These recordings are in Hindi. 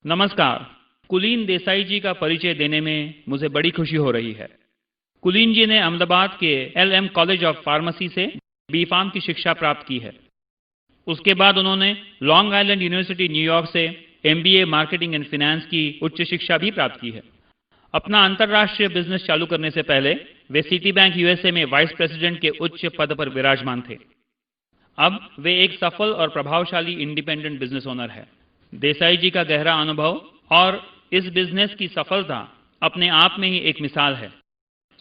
नमस्कार। कुलीन देसाई जी का परिचय देने में मुझे बड़ी खुशी हो रही है। कुलीन जी ने अहमदाबाद के LM कॉलेज ऑफ फार्मेसी से B.Pharm की शिक्षा प्राप्त की है। उसके बाद उन्होंने लॉन्ग आइलैंड यूनिवर्सिटी न्यूयॉर्क से MBA मार्केटिंग एंड फाइनेंस की उच्च शिक्षा भी प्राप्त की है। अपना अंतर्राष्ट्रीय बिजनेस चालू करने से पहले वे सिटी बैंक USA में वाइस प्रेसिडेंट के उच्च पद पर विराजमान थे। अब वे एक सफल और प्रभावशाली इंडिपेंडेंट बिजनेस ओनर है। देसाई जी का गहरा अनुभव और इस बिजनेस की सफलता अपने आप में ही एक मिसाल है।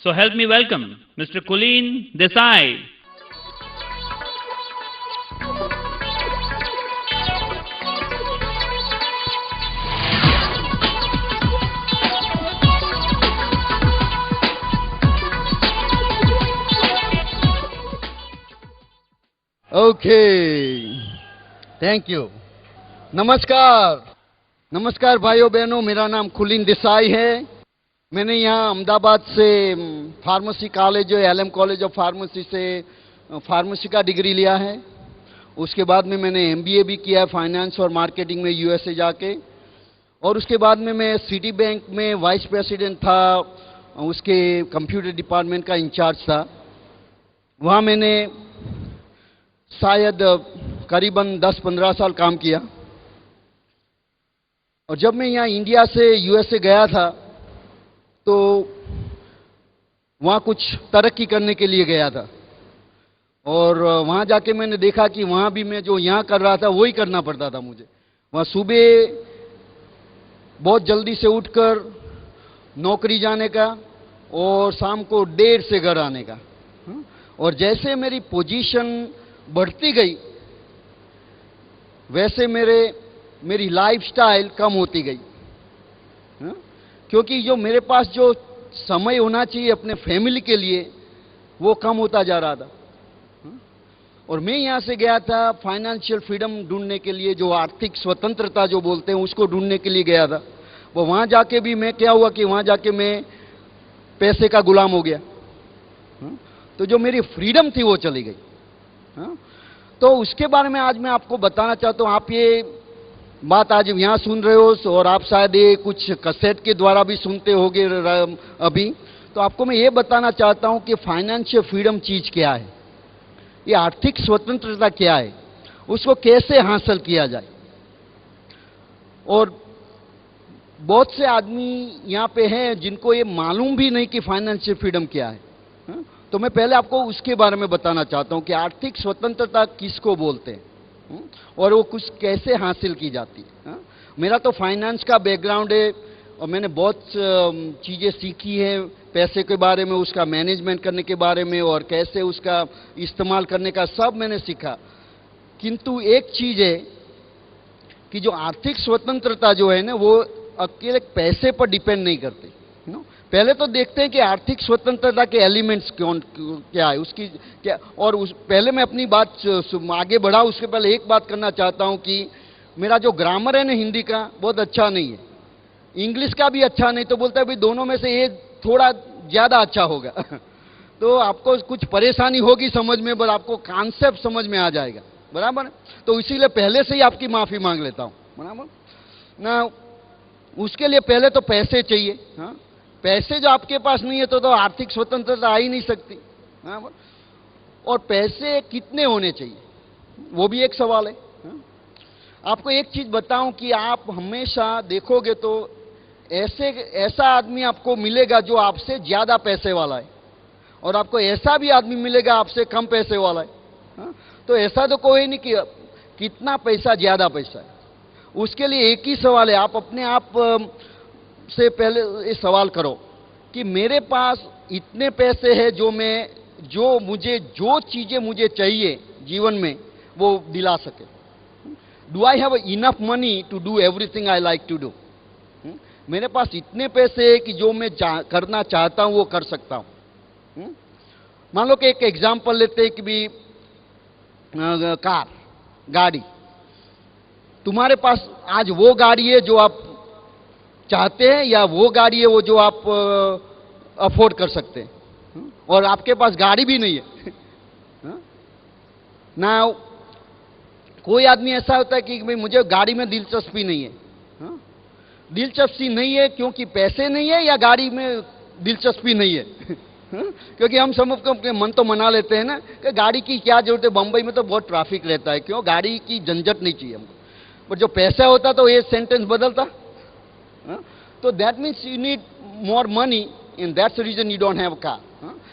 So help me welcome mister कुलीन देसाई। Okay, thank you. नमस्कार भाइयों बहनों, मेरा नाम कुलीन देसाई है। मैंने यहाँ अहमदाबाद से pharmacy college LM college of pharmacy से फार्मेसी का डिग्री लिया है। उसके बाद में मैंने MBA भी किया है फाइनेंस और मार्केटिंग में USA जाके, और उसके बाद में मैं सिटी बैंक में वाइस प्रेसिडेंट था, उसके कंप्यूटर डिपार्टमेंट का इंचार्ज था। वहाँ मैंने शायद करीबन 10-15 साल काम किया। और जब मैं यहाँ इंडिया से USA गया था तो वहाँ कुछ तरक्की करने के लिए गया था, और वहाँ जाके मैंने देखा कि वहाँ भी मैं जो यहाँ कर रहा था वही करना पड़ता था मुझे। वहाँ सुबह बहुत जल्दी से उठकर नौकरी जाने का और शाम को 1:30 से घर आने का। और जैसे मेरी पोजीशन बढ़ती गई वैसे मेरी लाइफस्टाइल कम होती गई, क्योंकि जो मेरे पास जो समय होना चाहिए अपने फैमिली के लिए वो कम होता जा रहा था। और मैं यहाँ से गया था फाइनेंशियल फ्रीडम ढूंढने के लिए, जो आर्थिक स्वतंत्रता जो बोलते हैं उसको ढूंढने के लिए गया था। वो वहाँ जाके भी मैं क्या हुआ कि वहाँ जाके मैं पैसे का गुलाम हो गया। तो जो मेरी फ्रीडम थी वो चली गई। तो उसके बारे में आज मैं आपको बताना चाहता हूँ। आप ये बात आज यहाँ सुन रहे हो, और आप शायद ये कुछ कैसेट के द्वारा भी सुनते होगे अभी। तो आपको मैं ये बताना चाहता हूँ कि फाइनेंशियल फ्रीडम चीज क्या है, ये आर्थिक स्वतंत्रता क्या है, उसको कैसे हासिल किया जाए। और बहुत से आदमी यहाँ पे हैं जिनको ये मालूम भी नहीं कि फाइनेंशियल फ्रीडम क्या है। तो मैं पहले आपको उसके बारे में बताना चाहता हूँ कि आर्थिक स्वतंत्रता किसको बोलते हैं और वो कुछ कैसे हासिल की जाती है। मेरा तो फाइनेंस का बैकग्राउंड है और मैंने बहुत चीज़ें सीखी हैं पैसे के बारे में, उसका मैनेजमेंट करने के बारे में और कैसे उसका इस्तेमाल करने का, सब मैंने सीखा। किंतु एक चीज़ है कि जो आर्थिक स्वतंत्रता जो है ना वो अकेले पैसे पर डिपेंड नहीं करती। पहले तो देखते हैं कि आर्थिक स्वतंत्रता के एलिमेंट्स क्या है, उसकी क्या। और पहले मैं अपनी बात आगे बढ़ा उसके पहले एक बात करना चाहता हूं कि मेरा जो ग्रामर है ना हिंदी का बहुत अच्छा नहीं है, इंग्लिश का भी अच्छा नहीं, तो बोलता है भाई दोनों में से ये थोड़ा ज़्यादा अच्छा होगा। तो आपको कुछ परेशानी होगी समझ में, पर आपको कॉन्सेप्ट समझ में आ जाएगा, बराबर। तो इसीलिए पहले से ही आपकी माफ़ी मांग लेता हूँ, बराबर ना। उसके लिए पहले तो पैसे चाहिए। हाँ, पैसे जो आपके पास नहीं है तो आर्थिक स्वतंत्रता आ ही नहीं सकती। और पैसे कितने होने चाहिए वो भी एक सवाल है। आपको एक चीज बताऊं कि आप हमेशा देखोगे तो ऐसा आदमी आपको मिलेगा जो आपसे ज्यादा पैसे वाला है, और आपको ऐसा भी आदमी मिलेगा आपसे कम पैसे वाला है। तो ऐसा तो कोई नहीं कि कितना पैसा ज्यादा पैसा है। उसके लिए एक ही सवाल है, आप अपने आप से पहले ये सवाल करो कि मेरे पास इतने पैसे हैं जो चीजें मुझे चाहिए जीवन में वो दिला सके। Do I have enough money to do everything I like to do. मेरे पास इतने पैसे हैं कि जो मैं करना चाहता हूं वो कर सकता हूं। मान लो कि एक एग्जांपल लेते हैं कि भी गाड़ी, तुम्हारे पास आज वो गाड़ी है जो आप चाहते हैं या वो गाड़ी है वो जो आप अफोर्ड कर सकते हैं, और आपके पास गाड़ी भी नहीं है ना। कोई आदमी ऐसा होता है कि भाई मुझे गाड़ी में दिलचस्पी नहीं है, दिलचस्पी नहीं है क्योंकि पैसे नहीं है या गाड़ी में दिलचस्पी नहीं है? क्योंकि हम सब अपने मन तो मना लेते हैं ना कि गाड़ी की क्या जरूरत है, बंबई में तो बहुत ट्रैफिक रहता है, क्यों गाड़ी की झंझट नहीं चाहिए हमको। बट जो पैसा होता तो ये सेंटेंस बदलता। तो that means you need more money, in that's the reason you don't have car.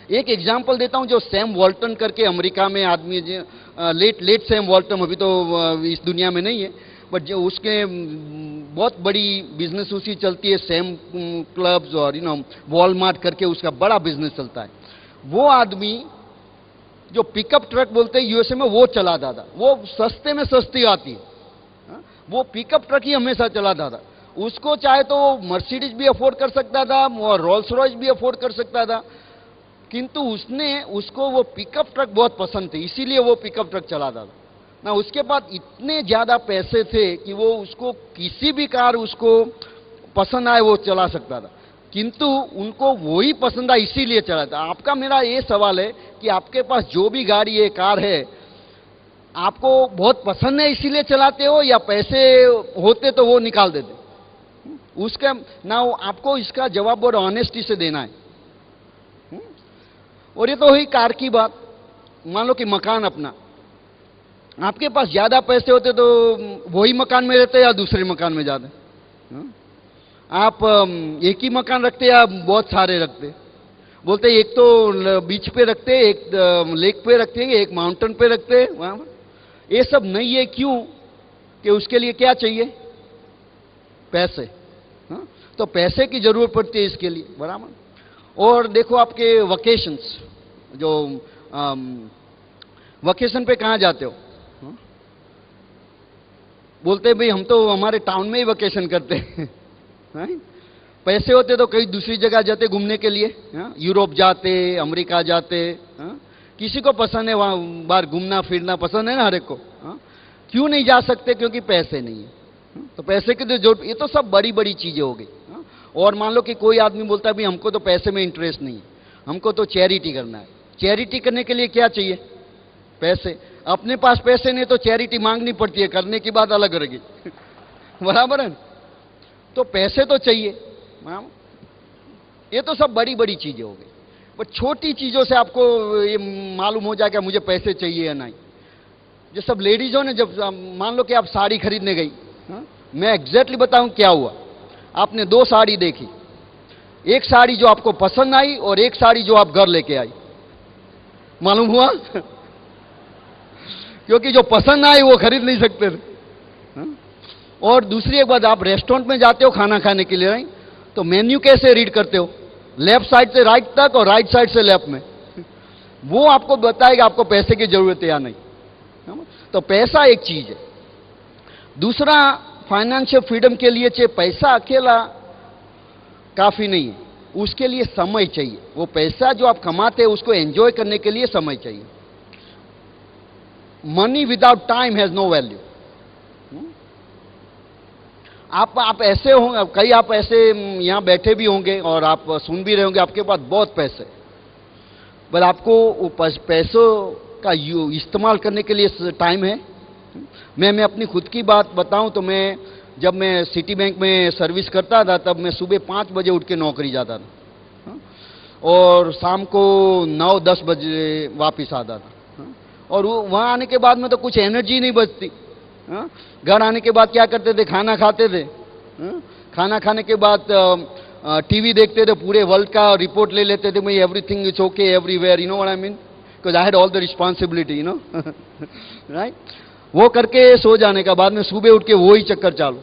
एक एग्जांपल देता हूं, जो सैम वॉल्टन करके अमेरिका में आदमी, लेट सैम वॉल्टन, अभी तो इस दुनिया में नहीं है, बट जो उसके बहुत बड़ी बिजनेस उसकी चलती है, सैम क्लब्स और वॉलमार्ट करके उसका बड़ा बिजनेस चलता है। वो आदमी जो पिकअप ट्रक बोलते हैं यूएसए में, वो चलाता था। वो सस्ते में सस्ती आती है, वो पिकअप ट्रक ही हमेशा चलाता था। उसको चाहे तो मर्सिडीज भी अफोर्ड कर सकता था और रोल्स रॉयस भी अफोर्ड कर सकता था, किंतु उसको वो पिकअप ट्रक बहुत पसंद थे, इसीलिए वो पिकअप ट्रक चलाता था ना। उसके पास इतने ज्यादा पैसे थे कि वो उसको किसी भी कार उसको पसंद आए वो चला सकता था, किंतु उनको वही पसंद आया इसीलिए चलाता। आपका मेरा ये सवाल है कि आपके पास जो भी गाड़ी है, कार है, आपको बहुत पसंद है इसीलिए चलाते हो या पैसे होते तो वो निकाल देते? उसका ना, आपको इसका जवाब बहुत ऑनेस्टी से देना है। और ये तो हुई कार की बात। मान लो कि मकान अपना, आपके पास ज्यादा पैसे होते तो वही मकान में रहते या दूसरे मकान में जाते? आप एक ही मकान रखते या बहुत सारे रखते? बोलते एक तो बीच पे रखते, एक लेक पे रखते, एक माउंटेन पे रखते। ये सब नहीं है, क्यों? कि उसके लिए क्या चाहिए? पैसे। तो पैसे की जरूरत पड़ती है इसके लिए, बराबर। और देखो आपके वकेशंस, जो वकेशन पे कहाँ जाते हो? बोलते भाई हम तो हमारे टाउन में ही वकेशन करते हैं। पैसे होते तो कहीं दूसरी जगह जाते घूमने के लिए, यूरोप जाते, अमेरिका जाते। किसी को पसंद है वहां बाहर घूमना फिरना, पसंद है ना हर एक को। क्यों नहीं जा सकते? क्योंकि पैसे नहीं है। तो पैसे की तो जरूरत, ये तो सब बड़ी बड़ी चीजें हो गई। और मान लो कि कोई आदमी बोलता है भाई हमको तो पैसे में इंटरेस्ट नहीं है, हमको तो चैरिटी करना है। चैरिटी करने के लिए क्या चाहिए? पैसे। अपने पास पैसे नहीं तो चैरिटी मांगनी पड़ती है, करने की बात अलग रहेगी। बराबर है? तो पैसे तो चाहिए। ये तो सब बड़ी बड़ी चीजें हो गई। बट छोटी चीजों से आपको ये मालूम हो जाएगा मुझे पैसे चाहिए या नहीं। जो सब लेडीजों ने, जब मान लो कि आप साड़ी खरीदने गई, मैं एग्जैक्टली बताऊं क्या हुआ। आपने दो साड़ी देखी, एक साड़ी जो आपको पसंद आई और एक साड़ी जो आप घर लेके आई। मालूम हुआ? क्योंकि जो पसंद आई वो खरीद नहीं सकते थे। और दूसरी एक बात, आप रेस्टोरेंट में जाते हो खाना खाने के लिए, तो मेन्यू कैसे रीड करते हो? लेफ्ट साइड से राइट तक और राइट साइड से लेफ्ट में। वो आपको बताएगा आपको पैसे की जरूरत है या नहीं। तो पैसा एक चीज है। दूसरा, फाइनेंशियल फ्रीडम के लिए चाहिए पैसा अकेला काफी नहीं है, उसके लिए समय चाहिए। वो पैसा जो आप कमाते हैं उसको एंजॉय करने के लिए समय चाहिए। Money without time has no value. आप ऐसे होंगे, कई आप ऐसे यहां बैठे भी होंगे और आप सुन भी रहे होंगे, आपके पास बहुत पैसे, पर आपको वो पैसों का इस्तेमाल करने के लिए टाइम है? मैं अपनी खुद की बात बताऊं तो जब मैं सिटी बैंक में सर्विस करता था तब मैं सुबह 5 बजे उठ के नौकरी जाता था और शाम को 9-10 बजे वापस आता था। और वहां आने के बाद में तो कुछ एनर्जी नहीं बचती। घर आने के बाद क्या करते थे? खाना खाते थे। खाना खाने के बाद टीवी देखते थे, पूरे वर्ल्ड का रिपोर्ट ले लेते थे, भाई everything is okay everywhere, you know what I mean, because I had all the responsibility, you know, right. वो करके सो जाने का बाद में सुबह उठ के वही चक्कर चालू,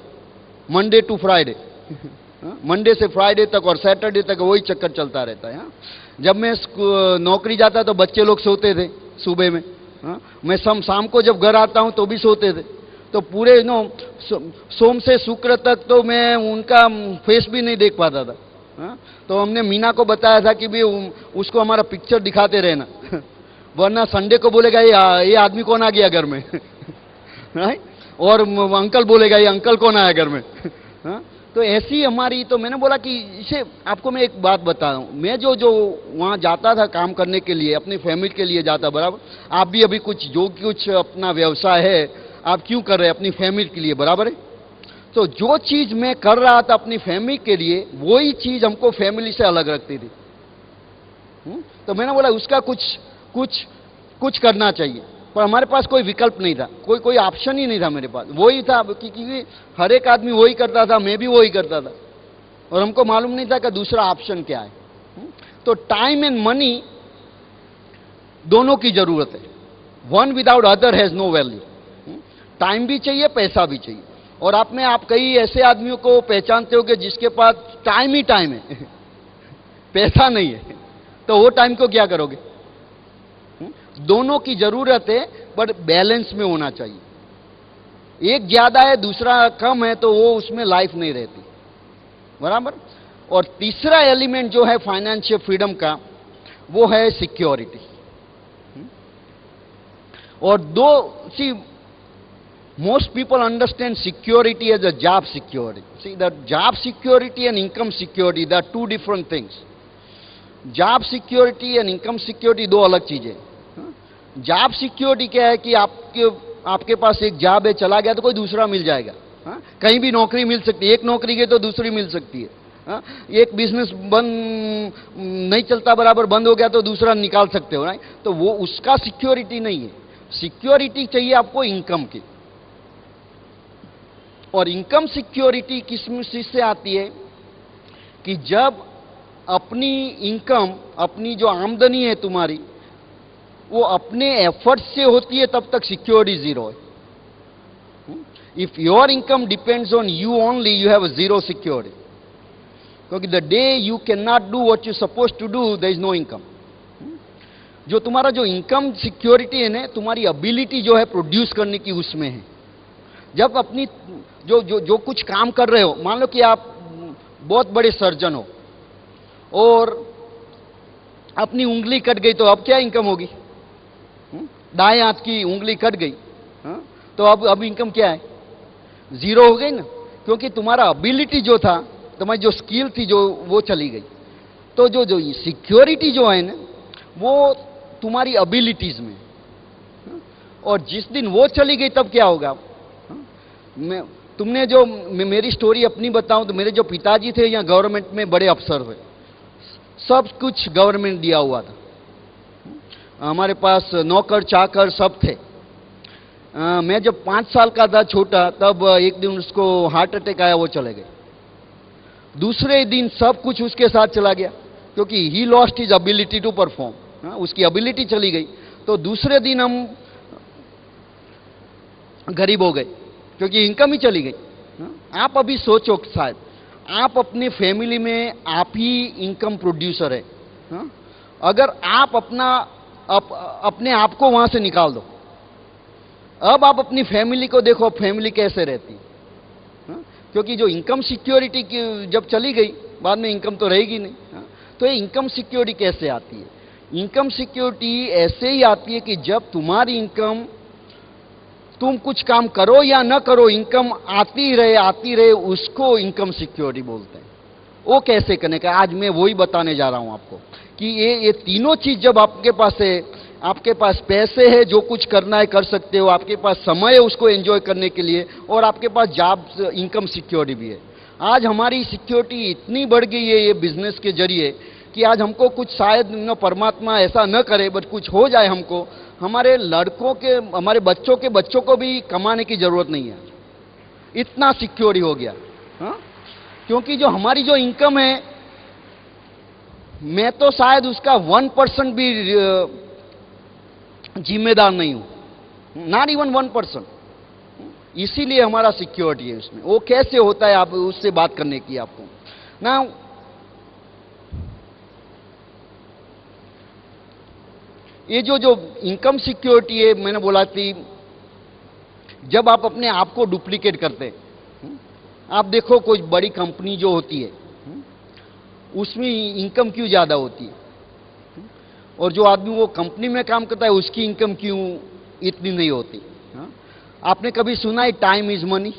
मंडे टू फ्राइडे, मंडे से फ्राइडे तक और सैटरडे तक वही चक्कर चलता रहता है। जब मैं नौकरी जाता तो बच्चे लोग सोते थे सुबह में, मैं शाम को जब घर आता हूं तो भी सोते थे। तो पूरे सोम से शुक्र तक तो मैं उनका फेस भी नहीं देख पाता था। तो हमने मीना को बताया था कि भी उसको हमारा पिक्चर दिखाते रहना, वरना संडे को बोलेगा ये आदमी कौन आ गया घर में, राइट। और अंकल बोलेगा ये अंकल कौन आया घर में। तो ऐसी हमारी, तो मैंने बोला कि इसे आपको मैं एक बात बता रहा हूं, मैं जो वहां जाता था काम करने के लिए, अपनी फैमिली के लिए जाता, बराबर। आप भी अभी कुछ अपना व्यवसाय है आप क्यों कर रहे हैं? अपनी फैमिली के लिए, बराबर है। तो जो चीज मैं कर रहा था अपनी फैमिली के लिए, वही चीज हमको फैमिली से अलग रखती थी। तो मैंने बोला उसका कुछ कुछ कुछ करना चाहिए, पर हमारे पास कोई विकल्प नहीं था, कोई ऑप्शन ही नहीं था मेरे पास। वही था क्योंकि हर एक आदमी वही करता था, मैं भी वही करता था, और हमको मालूम नहीं था कि दूसरा ऑप्शन क्या है। तो टाइम एंड मनी दोनों की जरूरत है। One without other has no value. Time भी चाहिए, पैसा भी चाहिए। और आप कई ऐसे आदमियों को पहचानते हो कि जिसके पास टाइम ही टाइम है पैसा नहीं है, तो वो टाइम को क्या करोगे? दोनों की जरूरत है, बट बैलेंस में होना चाहिए। एक ज्यादा है, दूसरा कम है, तो वो उसमें लाइफ नहीं रहती, बराबर। और तीसरा एलिमेंट जो है फाइनेंशियल फ्रीडम का, वो है सिक्योरिटी। और सी most people understand security as a job security. See, the job security and income security, they are two different things. Job security and income security दो अलग चीजें। जॉब सिक्योरिटी क्या है कि आपके पास एक जॉब है, चला गया तो कोई दूसरा मिल जाएगा। कहीं भी नौकरी मिल सकती है, एक नौकरी गई तो दूसरी मिल सकती है। एक बिजनेस बंद नहीं चलता, बराबर बंद हो गया तो दूसरा निकाल सकते हो, राइट? तो वो उसका सिक्योरिटी नहीं है। सिक्योरिटी चाहिए आपको इनकम की। और इनकम सिक्योरिटी किस चीज से आती है कि जब अपनी इनकम, अपनी जो आमदनी है तुम्हारी, वो अपने एफर्ट से होती है, तब तक सिक्योरिटी जीरो है। If your income depends on you only, you have zero security. क्योंकि the day you can not do what you suppose to do, there is no income. जो तुम्हारा जो इनकम सिक्योरिटी है ना, तुम्हारी एबिलिटी जो है प्रोड्यूस करने की, उसमें है। जब अपनी जो कुछ काम कर रहे हो, मान लो कि आप बहुत बड़े सर्जन हो और अपनी उंगली कट गई, तो अब क्या इनकम होगी? दाएं हाथ की उंगली कट गई, तो अब इनकम क्या है? जीरो हो गई ना, क्योंकि तुम्हारा एबिलिटी जो था, तुम्हारी जो स्किल थी, जो वो चली गई। तो जो सिक्योरिटी जो है ना, वो तुम्हारी एबिलिटीज में। और जिस दिन वो चली गई, तब क्या होगा? तुमने जो मेरी स्टोरी अपनी बताऊं, तो मेरे जो पिताजी थे यहाँ गवर्नमेंट में बड़े अफसर थे, सब कुछ गवर्नमेंट दिया हुआ था। हमारे पास नौकर चाकर सब थे। मैं जब 5 साल का था, छोटा, तब एक दिन उसको हार्ट अटैक आया, वो चले गए। दूसरे दिन सब कुछ उसके साथ चला गया, क्योंकि he lost his ability to perform. उसकी एबिलिटी चली गई। तो दूसरे दिन हम गरीब हो गए, क्योंकि इनकम ही चली गई। आप अभी सोचो, शायद आप अपने फैमिली में आप ही इनकम प्रोड्यूसर है। अगर आप अपने आप को वहां से निकाल दो, अब आप अपनी फैमिली को देखो, फैमिली कैसे रहती है। क्योंकि जो इनकम सिक्योरिटी की जब चली गई, बाद में इनकम तो रहेगी नहीं। तो ये इनकम सिक्योरिटी कैसे आती है? इनकम सिक्योरिटी ऐसे ही आती है कि जब तुम्हारी इनकम, तुम कुछ काम करो या ना करो, इनकम आती रहे, उसको इनकम सिक्योरिटी बोलते हैं। वो कैसे करने का, आज मैं वही बताने जा रहा हूं आपको कि ये तीनों चीज जब आपके पास है, आपके पास पैसे है, जो कुछ करना है कर सकते हो, आपके पास समय है उसको एंजॉय करने के लिए, और आपके पास जॉब इनकम सिक्योरिटी भी है। आज हमारी सिक्योरिटी इतनी बढ़ गई है ये बिजनेस के जरिए कि आज हमको कुछ, शायद परमात्मा ऐसा न करे, बट कुछ हो जाए हमको, हमारे लड़कों के, हमारे बच्चों को भी कमाने की जरूरत नहीं है, इतना सिक्योरिटी हो गया। क्योंकि जो हमारी जो इनकम है, मैं तो शायद उसका 1% भी जिम्मेदार नहीं हूं, नॉट इवन 1%। इसीलिए हमारा सिक्योरिटी है उसमें। वो कैसे होता है, आप उससे बात करने की आपको ना। ये जो इनकम सिक्योरिटी है, मैंने बोला थी, जब आप अपने आप को डुप्लीकेट करते हैं, आप देखो कोई बड़ी कंपनी जो होती है, उसमें इनकम क्यों ज्यादा होती है, और जो आदमी वो कंपनी में काम करता है उसकी इनकम क्यों इतनी नहीं होती? आपने कभी सुना है टाइम इज मनी?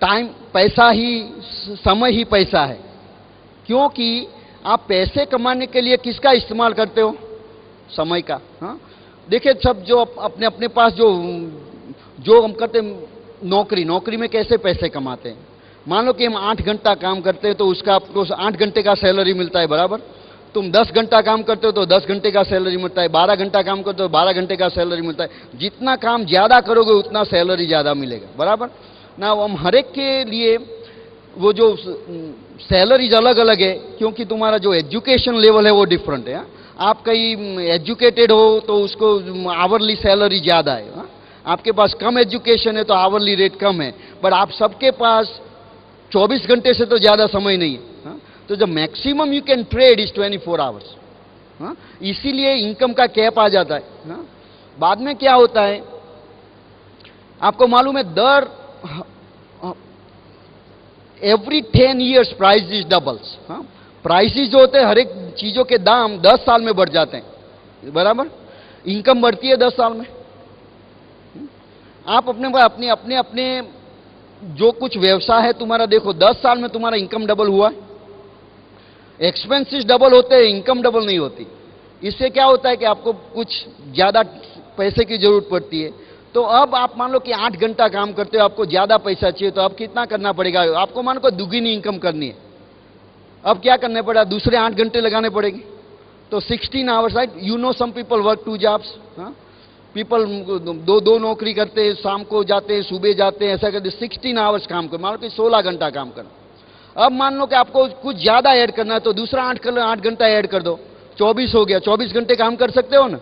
टाइम पैसा ही, समय ही पैसा है। क्योंकि आप पैसे कमाने के लिए किसका इस्तेमाल करते हो? समय का। देखिए, सब जो अपने अपने पास जो हम करते, नौकरी में कैसे पैसे कमाते हैं। मान लो कि हम 8 घंटा काम करते हैं तो उसका आपको 8 घंटे का सैलरी मिलता है, बराबर। तुम 10 घंटा काम करते हो तो 10 घंटे का सैलरी मिलता है, 12 घंटा काम करते हो 12 घंटे का सैलरी मिलता है। जितना काम ज़्यादा करोगे उतना सैलरी ज़्यादा मिलेगा, बराबर ना। हम हर एक के लिए वो जो सैलरीज अलग अलग है, क्योंकि तुम्हारा जो एजुकेशन लेवल है वो डिफरेंट है। आप कहीं एजुकेटेड हो तो उसको आवरली सैलरी ज़्यादा है, आपके पास कम एजुकेशन है तो आवरली रेट कम है। बट आप सबके पास 24 घंटे से तो ज़्यादा समय नहीं है, तो जो maximum you can trade is 24 hours. इसीलिए इनकम का कैप आ जाता है। बाद में क्या होता है आपको मालूम है, दर every 10 years price is doubles. Prices जो होते हैं हर एक चीजों के दाम 10 साल में बढ़ जाते हैं, बराबर। इनकम बढ़ती है 10 साल में। आप अपने अपने जो कुछ व्यवसाय है तुम्हारा देखो, 10 साल में तुम्हारा इनकम डबल हुआ है। एक्सपेंसेस डबल होते हैं, इनकम डबल नहीं होती। इससे क्या होता है कि आपको कुछ ज्यादा पैसे की जरूरत पड़ती है। तो अब आप मान लो कि 8 घंटा काम करते हो, आपको ज्यादा पैसा चाहिए, तो अब कितना करना पड़ेगा आपको, मान को दुगनी इनकम करनी है। अब क्या करना पड़ा, दूसरे 8 घंटे लगाने पड़ेंगे। तो 16 hours, right. You know some people work 2 jobs. People दो नौकरी करते हैं, शाम को जाते हैं, सुबह जाते हैं, ऐसा करते। 16 आवर्स काम कर, मान लो कि 16 घंटा काम करना। अब मान लो कि आपको कुछ ज्यादा ऐड करना है तो दूसरा 8 घंटा ऐड कर दो, 24 हो गया। 24 घंटे काम कर सकते हो ना।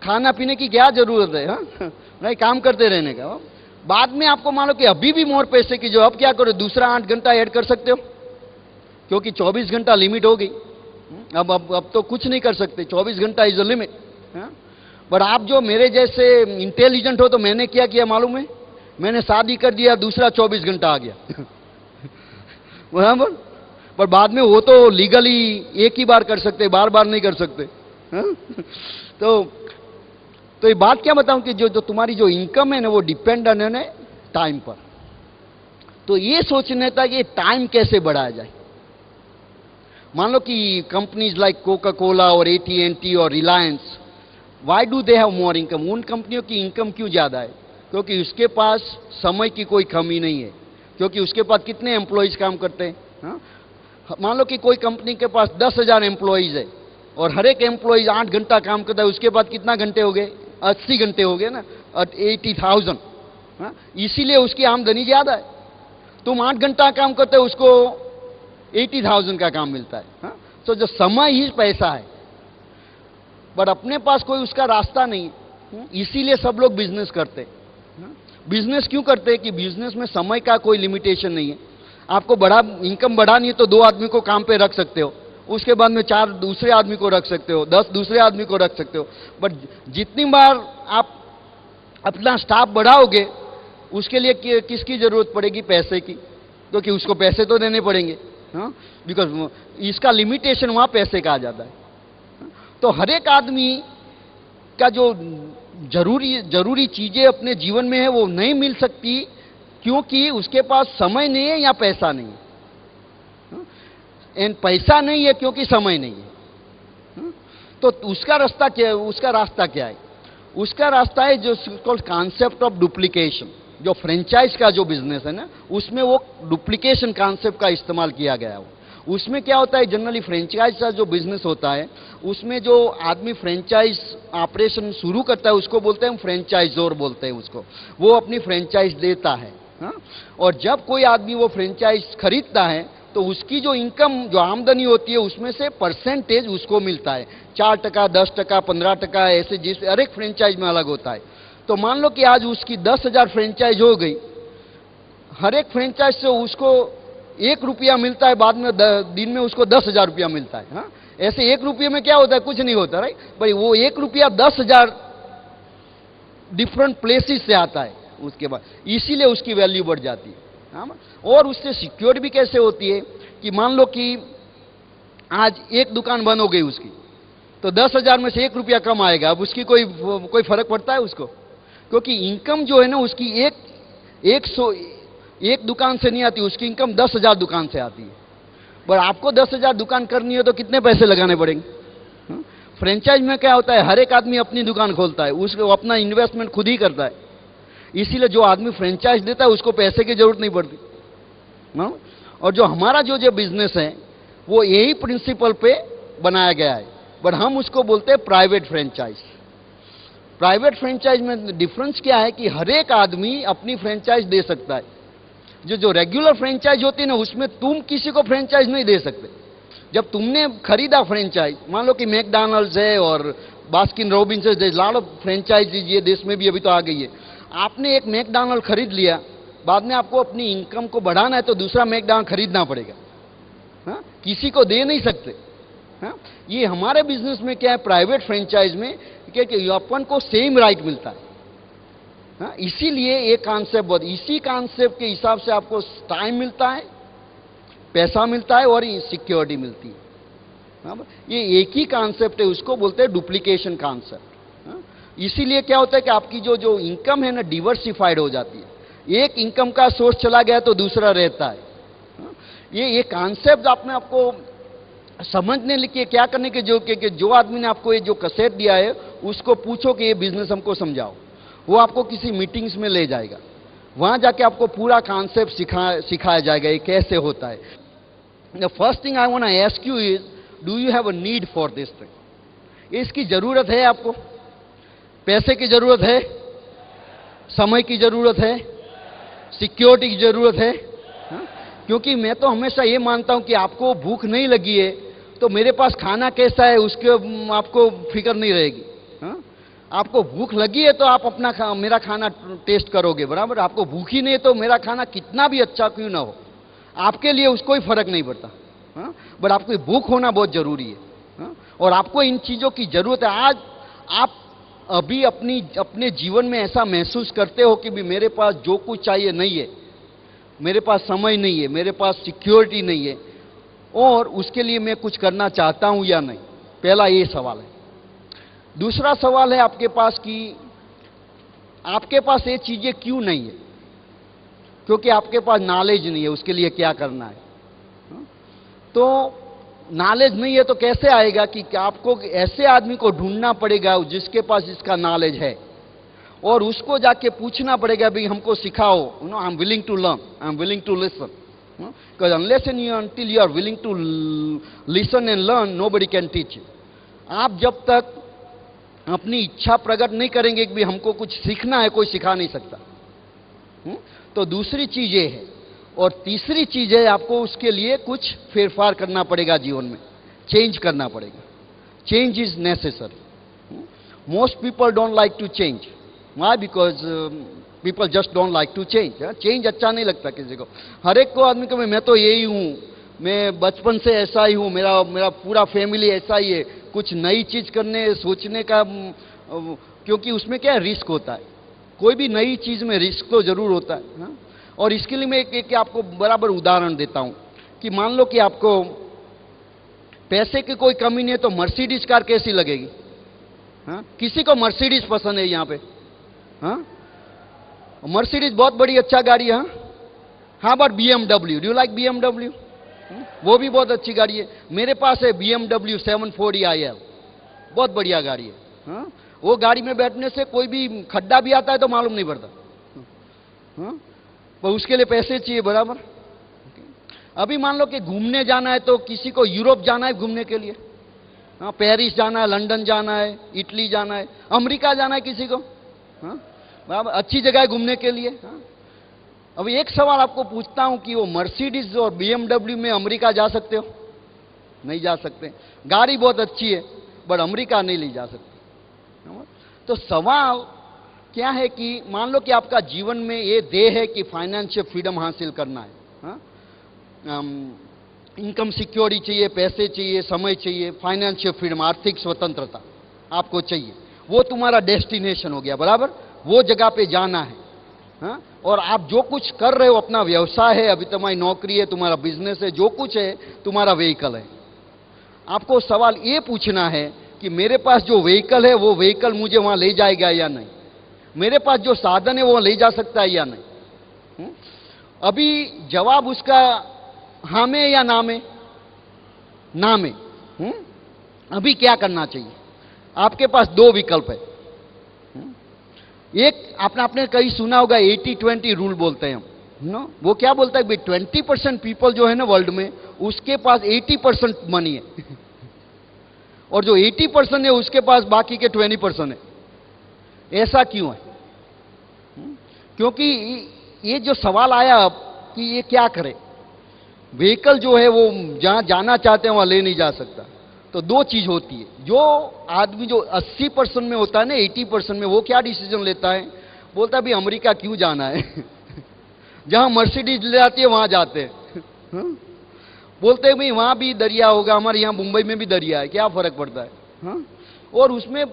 खाना पीने की क्या जरूरत है, नहीं काम करते रहने का। बाद में आपको मान लो कि अभी भी मोर पैसे की जो, अब क्या करो, दूसरा 8 घंटा ऐड कर सकते हो, क्योंकि 24 घंटा लिमिट हो गई। अब तो कुछ नहीं कर सकते, 24 घंटा इज अ लिमिट। बट आप जो मेरे जैसे इंटेलिजेंट हो तो मैंने क्या किया मालूम है, मैंने शादी कर दिया, दूसरा 24 घंटा आ गया। बराबर। पर बाद में वो तो लीगली एक ही बार कर सकते, बार बार नहीं कर सकते। तो ये बात क्या बताऊं कि जो तुम्हारी जो इनकम है ना वो डिपेंड है टाइम पर। तो ये सोचने था कि टाइम कैसे बढ़ाया जाए। मान लो कि कंपनीज लाइक कोका कोला और AT&T और Reliance, why do they have more income. उन कंपनियों की इनकम क्यों ज्यादा है, क्योंकि उसके पास समय की कोई कमी नहीं है, क्योंकि उसके पास कितने एम्प्लॉइज काम करते हैं। मान लो कि कोई कंपनी के पास 10,000 एम्प्लॉइज है और हर एक एम्प्लॉइज 8 घंटा काम करता है, उसके बाद कितना घंटे हो गए, 80 घंटे हो गए ना, 80,000। इसीलिए उसकी आमदनी ज्यादा है। तुम 8 घंटा काम करते हो, उसको 80,000 का काम मिलता है। तो जो समय ही पैसा है, बट अपने पास कोई उसका रास्ता नहीं है। इसीलिए सब लोग बिजनेस करते हैं। बिजनेस क्यों करते हैं कि बिजनेस में समय का कोई लिमिटेशन नहीं है। आपको बड़ा इनकम बढ़ानी है तो 2 आदमी को काम पे रख सकते हो, उसके बाद में 4 दूसरे आदमी को रख सकते हो, 10 दूसरे आदमी को रख सकते हो। बट जितनी बार आप अपना स्टाफ बढ़ाओगे उसके लिए किसकी जरूरत पड़ेगी, पैसे की, क्योंकि उसको पैसे तो देने पड़ेंगे। बिकॉज इसका लिमिटेशन वहां पैसे का आ जाता है। तो हर एक आदमी का जो जरूरी चीजें अपने जीवन में है वो नहीं मिल सकती, क्योंकि उसके पास समय नहीं है या पैसा नहीं है। एंड पैसा नहीं है क्योंकि समय नहीं है। तो उसका रास्ता क्या है, उसका रास्ता है जो कॉन्सेप्ट ऑफ डुप्लीकेशन। जो फ्रेंचाइज का जो बिजनेस है ना, उसमें वो डुप्लीकेशन कॉन्सेप्ट का इस्तेमाल किया गया है। उसमें क्या होता है, जनरली फ्रेंचाइज का जो बिजनेस होता है उसमें जो आदमी फ्रेंचाइज ऑपरेशन शुरू करता है उसको बोलते हैं फ्रेंचाइजर, बोलते हैं उसको। वो अपनी फ्रेंचाइज देता है। और जब कोई आदमी वो फ्रेंचाइज खरीदता है तो उसकी जो इनकम, जो आमदनी होती है, उसमें से परसेंटेज उसको मिलता है। 4%, 10%, 15%, ऐसे जैसे हर एक फ्रेंचाइज में अलग होता है। तो मान लो कि आज उसकी 10,000 फ्रेंचाइज हो गई, हर एक फ्रेंचाइज से उसको 1 रुपया मिलता है, बाद में दिन में उसको 10,000 रुपया मिलता है। ऐसे 1 रुपये में क्या होता है, कुछ नहीं होता, राइट भाई। वो 1 रुपया 10,000 डिफरेंट प्लेसेस से आता है उसके बाद, इसीलिए उसकी वैल्यू बढ़ जाती है। और उससे सिक्योर भी कैसे होती है कि मान लो कि आज एक दुकान बंद हो गई उसकी, तो 10,000 में से 1 रुपया कम आएगा। अब उसकी कोई फर्क पड़ता है उसको, क्योंकि इनकम जो है ना उसकी एक दुकान से नहीं आती, उसकी इनकम 10,000 दुकान से आती है। पर आपको 10,000 दुकान करनी है तो कितने पैसे लगाने पड़ेंगे। फ्रेंचाइज में क्या होता है, हर एक आदमी अपनी दुकान खोलता है, उसको अपना इन्वेस्टमेंट खुद ही करता है। इसीलिए जो आदमी फ्रेंचाइज देता है उसको पैसे की जरूरत नहीं पड़ती। हाँ? और जो हमारा जो बिजनेस है वो यही प्रिंसिपल पे बनाया गया है, बट हम उसको बोलते हैं प्राइवेट फ्रेंचाइज। प्राइवेट फ्रेंचाइज में डिफरेंस क्या है कि हर एक आदमी अपनी फ्रेंचाइज दे सकता है। जो रेगुलर फ्रेंचाइज होती है ना, उसमें तुम किसी को फ्रेंचाइज नहीं दे सकते। जब तुमने खरीदा फ्रेंचाइज, मान लो कि मैकडॉनल्ड्स है और बास्किन रॉबिन्स है, लॉट ऑफ फ्रेंचाइज ये देश में भी अभी तो आ गई है। आपने एक मैकडॉनल्ड खरीद लिया, बाद में आपको अपनी इनकम को बढ़ाना है तो दूसरा मैकडॉनल्ड खरीदना पड़ेगा। हाँ? किसी को दे नहीं सकते। हाँ? ये हमारे बिजनेस में क्या है, प्राइवेट फ्रेंचाइज में कि अपन को सेम राइट मिलता है। हाँ? इसीलिए ये कॉन्सेप्ट, इसी कॉन्सेप्ट के हिसाब से आपको टाइम मिलता है, पैसा मिलता है और सिक्योरिटी मिलती है। हाँ? ये एक ही कॉन्सेप्ट है, उसको बोलते हैं डुप्लीकेशन कॉन्सेप्ट। हाँ? इसीलिए क्या होता है कि आपकी जो इनकम है ना, डिवर्सिफाइड हो जाती है। एक इनकम का सोर्स चला गया तो दूसरा रहता है। हाँ? ये कॉन्सेप्ट आपको समझने के क्या करने के जो आदमी ने आपको ये जो कैसेट दिया है उसको पूछो कि ये बिजनेस हमको समझाओ। वो आपको किसी मीटिंग्स में ले जाएगा, वहां जाके आपको पूरा कॉन्सेप्ट सिखाया जाएगा ये कैसे होता है। The first thing I want to ask you is, do you have a need for this thing? इसकी जरूरत है आपको? पैसे की जरूरत है, समय की जरूरत है, सिक्योरिटी की जरूरत है। हा? क्योंकि मैं तो हमेशा ये मानता हूं कि आपको भूख नहीं लगी है तो मेरे पास खाना कैसा है उसके आपको फिक्र नहीं रहेगी। हा? आपको भूख लगी है तो आप मेरा खाना टेस्ट करोगे, बराबर। आपको भूख ही नहीं है तो मेरा खाना कितना भी अच्छा क्यों ना हो, आपके लिए उसको ही फर्क नहीं पड़ता। हाँ? बट आपको भूख होना बहुत जरूरी है। हाँ? और आपको इन चीजों की जरूरत है। आज आप अभी अपने जीवन में ऐसा महसूस करते हो कि भी मेरे पास जो कुछ चाहिए नहीं है, मेरे पास समय नहीं है, मेरे पास सिक्योरिटी नहीं है, और उसके लिए मैं कुछ करना चाहता हूं या नहीं? पहला ये सवाल है। दूसरा सवाल है आपके पास कि आपके पास ये चीजें क्यों नहीं है? क्योंकि आपके पास नॉलेज नहीं है उसके लिए क्या करना है। तो नॉलेज नहीं है तो कैसे आएगा कि आपको ऐसे आदमी को ढूंढना पड़ेगा जिसके पास इसका नॉलेज है, और उसको जाके पूछना पड़ेगा भाई हमको सिखाओ। I am willing to learn, I am willing to listen. Because unless and until you are willing to listen and learn, nobody can teach you. आप जब तक अपनी इच्छा प्रकट नहीं करेंगे कि हमको कुछ सीखना है, कोई सिखा नहीं सकता। तो दूसरी चीज ये है। और तीसरी चीज है, आपको उसके लिए कुछ फेरफार करना पड़ेगा जीवन में, चेंज करना पड़ेगा। Change is necessary. Most people don't like to change. Why? Because people just don't like to change. Change अच्छा नहीं लगता किसी को। हर एक को आदमी को मैं तो यही हूं, मैं बचपन से ऐसा ही हूं, मेरा पूरा फैमिली ऐसा ही है। कुछ नई चीज करने सोचने का, क्योंकि उसमें क्या रिस्क होता है, कोई भी नई चीज में रिस्क तो जरूर होता है। हा? और इसके लिए मैं एक आपको बराबर उदाहरण देता हूं कि मान लो कि आपको पैसे की कोई कमी नहीं है तो मर्सिडीज कार कैसी लगेगी? हा? किसी को मर्सिडीज पसंद है यहां पे? हा? मर्सिडीज बहुत बड़ी अच्छा गाड़ी है। हाँ, but BMW, do you like BMW? वो भी बहुत अच्छी गाड़ी है। मेरे पास है BMW 740iL, बहुत बढ़िया गाड़ी है। हा? वो गाड़ी में बैठने से कोई भी खड्डा भी आता है तो मालूम नहीं पड़ता। हा? पर उसके लिए पैसे चाहिए, बराबर। अभी मान लो कि घूमने जाना है तो किसी को यूरोप जाना है घूमने के लिए, हाँ, पेरिस जाना है, लंदन जाना है, इटली जाना है, अमेरिका जाना है किसी को, हाँ, बराबर, अच्छी जगह है घूमने के लिए। हाँ? अब एक सवाल आपको पूछता हूं कि वो मर्सिडीज और BMW में अमेरिका जा सकते हो? नहीं जा सकते। गाड़ी बहुत अच्छी है बट अमेरिका नहीं ले जा सकते। तो सवाल क्या है कि मान लो कि आपका जीवन में ये ध्येय है कि फाइनेंशियल फ्रीडम हासिल करना है। हाँ? इनकम सिक्योरिटी चाहिए, पैसे चाहिए, समय चाहिए, फाइनेंशियल फ्रीडम, आर्थिक स्वतंत्रता आपको चाहिए। वो तुम्हारा डेस्टिनेशन हो गया, बराबर। वो जगह पे जाना है। हाँ? और आप जो कुछ कर रहे हो, अपना व्यवसाय है, अभी तुम्हारी नौकरी है, तुम्हारा बिजनेस है, जो कुछ है तुम्हारा व्हीकल है। आपको सवाल ये पूछना है कि मेरे पास जो व्हीकल है वो व्हीकल मुझे वहां ले जाएगा या नहीं? मेरे पास जो साधन है वो ले जा सकता है या नहीं? अभी जवाब उसका हाँ में या ना में? ना में। अभी क्या करना चाहिए? आपके पास दो विकल्प है। एक आपने कहीं सुना होगा 80-20 रूल बोलते हैं हम, नो, वो क्या बोलता है भाई 20% पीपल जो है ना वर्ल्ड में, उसके पास 80% मनी है और जो 80% है उसके पास बाकी के 20% है। ऐसा क्यों है? क्योंकि ये जो सवाल आया अब कि ये क्या करे, व्हीकल जो है वो जहां जाना चाहते हैं वहां ले नहीं जा सकता, तो दो चीज होती है। जो आदमी जो 80% में होता है ना, 80% में, वो क्या डिसीजन लेता है, बोलता है भाई अमेरिका क्यों जाना है जहां मर्सिडीज ले जाती है वहां जाते हैं बोलते हैं भाई वहां भी दरिया होगा, हमारे यहां मुंबई में भी दरिया है, क्या फर्क पड़ता है? और उसमें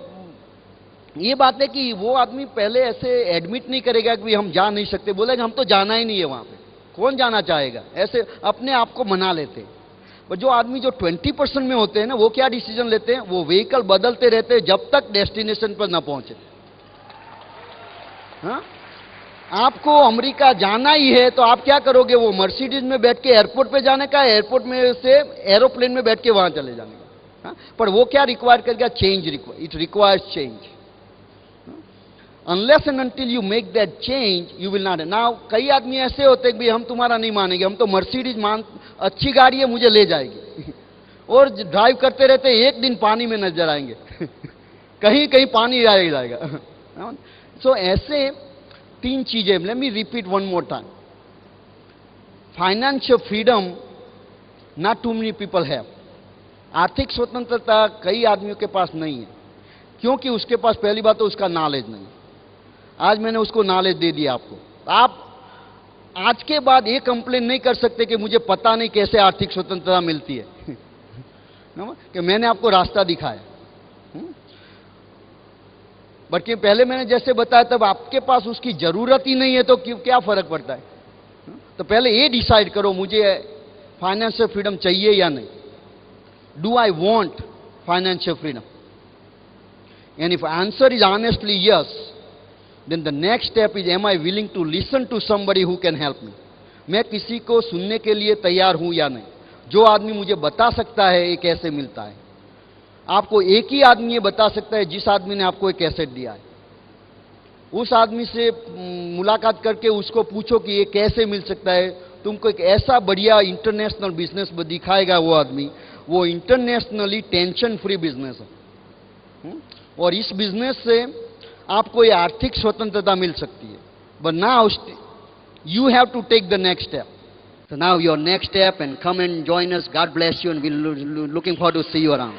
ये बात है कि वो आदमी पहले ऐसे एडमिट नहीं करेगा कि हम जा नहीं सकते, बोलेगा हम तो जाना ही नहीं है वहां पे, कौन जाना चाहेगा, ऐसे अपने आप को मना लेते हैं। पर जो आदमी जो 20% में होते हैं ना, वो क्या डिसीजन लेते हैं, वो व्हीकल बदलते रहते हैं जब तक डेस्टिनेशन पर ना पहुंचे। आपको अमेरिका जाना ही है तो आप क्या करोगे, वो मर्सिडीज में बैठ के एयरपोर्ट पे जाने का, एयरपोर्ट में से एरोप्लेन में बैठ के वहां चले जाने का। पर वो क्या रिक्वायर करेगा, change, it requires change. Unless and until you make that change you will not. Now कई आदमी ऐसे होते हैं कि हम तुम्हारा नहीं मानेंगे, हम तो मर्सिडीज अच्छी गाड़ी है, मुझे ले जाएगी और ड्राइव करते रहते, एक दिन पानी में नजर आएंगे कहीं कहीं पानी आ जाएगा। सो ऐसे तीन चीजें, let me repeat one more time. Financial freedom not too many people have. आर्थिक स्वतंत्रता कई आदमियों के पास नहीं है, क्योंकि उसके पास पहली बात तो उसका नॉलेज नहीं। आज मैंने उसको नॉलेज दे दिया आपको, आप आज के बाद ये कंप्लेन नहीं कर सकते कि मुझे पता नहीं कैसे आर्थिक स्वतंत्रता मिलती है कि मैंने आपको रास्ता दिखाया। बल्कि पहले मैंने जैसे बताया, तब आपके पास उसकी जरूरत ही नहीं है तो क्या फर्क पड़ता है? तो पहले ये डिसाइड करो, मुझे फाइनेंशियल फ्रीडम चाहिए या नहीं। Do I want financial freedom? And if answer is honestly yes, then the next step is, am I willing to listen to somebody who can help me? मैं किसी को सुनने के लिए तैयार हूं या नहीं, जो आदमी मुझे बता सकता है ये कैसे मिलता है। आपको एक ही आदमी ये बता सकता है जिस आदमी ने आपको एक कैसेट दिया है। उस आदमी से मुलाकात करके उसको पूछो कि ये कैसे मिल सकता है, तुमको एक ऐसा बढ़िया इंटरनेशनल बिजनेस दिखाएगा वो आदमी। वो इंटरनेशनली टेंशन फ्री बिजनेस है और इस बिजनेस से आपको ये आर्थिक स्वतंत्रता मिल सकती है। But now you have to take the next step. So now your next step, and come and join us. God bless you, and we're looking forward to see you around.